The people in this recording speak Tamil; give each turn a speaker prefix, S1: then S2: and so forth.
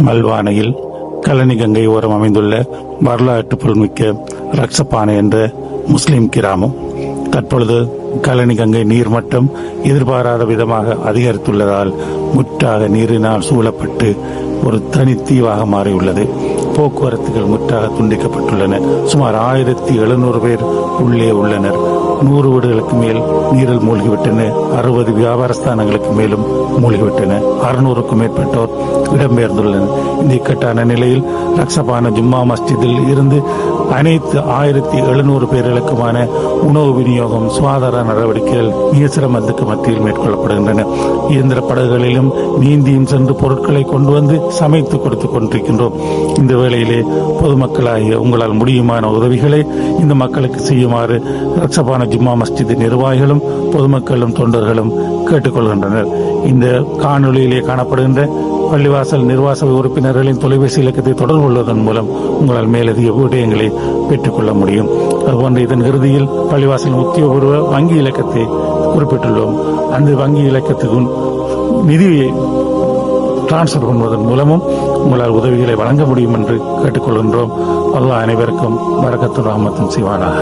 S1: மல்வானையில் கலனி கங்கை ஓரம் அமைந்துள்ள வரலாற்று புகழ்மிக்க ரக்சபானை என்ற முஸ்லிம் கிராமம். தற்பொழுது கலனி கங்கை நீர்மட்டம் எதிர்பாராத விதமாக அதிகரித்துள்ளதால் முற்றாக நீரினால் சூழப்பட்டு ஒரு தனித்தீவாக மாறியுள்ளது. போக்குவரத்துகள் முற்றாக துண்டிக்கப்பட்டுள்ளன. சுமார் 1700 பேர் உள்ளே உள்ளனர். 100 வீடுகளுக்கு மேல் நீரில் மூழ்கிவிட்டன. 60 வியாபார ஸ்தானங்களுக்கு மேலும் மூழ்கிவிட்டன. 600க்கும் மேற்பட்டோர் இடம்பெயர்ந்துள்ளனர். இந்த இக்கட்டான நிலையில் ரக்சபான ஜும்மா மஸ்ஜிதில் இருந்து அனைத்து 1700 பேர்களுக்குமான உணவு விநியோகம், சுகாதார நடவடிக்கைகள் மிக சிரமத்துக்கு மத்தியில் மேற்கொள்ளப்படுகின்றன. இயந்திர படகுகளிலும் நீந்தியும் சென்று பொருட்களை கொண்டு வந்து சமைத்து கொடுத்துக் கொண்டிருக்கின்றோம். இந்த வேளையிலே பொதுமக்களாகிய உங்களால் முடியுமான உதவிகளை இந்த மக்களுக்கு செய்யுமாறு ரக்சபான ஜும்மா மஸ்ஜித் நிர்வாகிகளும் பொதுமக்களும் தொண்டர்களும் கேட்டுக்கொள்கின்றனர். இந்த காணொலியிலே காணப்படுகின்ற பள்ளிவாசல் நிர்வாக உறுப்பினர்களின் தொலைபேசி இலக்கத்தை தொடர்பு கொள்வதன் மூலம் உங்களால் மேலதிக விடயங்களை பெற்றுக்கொள்ள முடியும். அதுபோன்று இதன் இறுதியில் பள்ளிவாசல் உத்தியோகபூர்வ வங்கி இலக்கத்தை குறிப்பிட்டுள்ளோம். அந்த வங்கி இலக்கத்துக்கு நிதியை டிரான்ஸ்பர் பண்ணுவதன் மூலமும் உங்களால் உதவிகளை வழங்க முடியும் என்று கேட்டுக்கொள்கின்றோம். அல்லாஹ் அனைவருக்கும் பரக்கத்தும் ரஹ்மத்தும் செய்வானாக.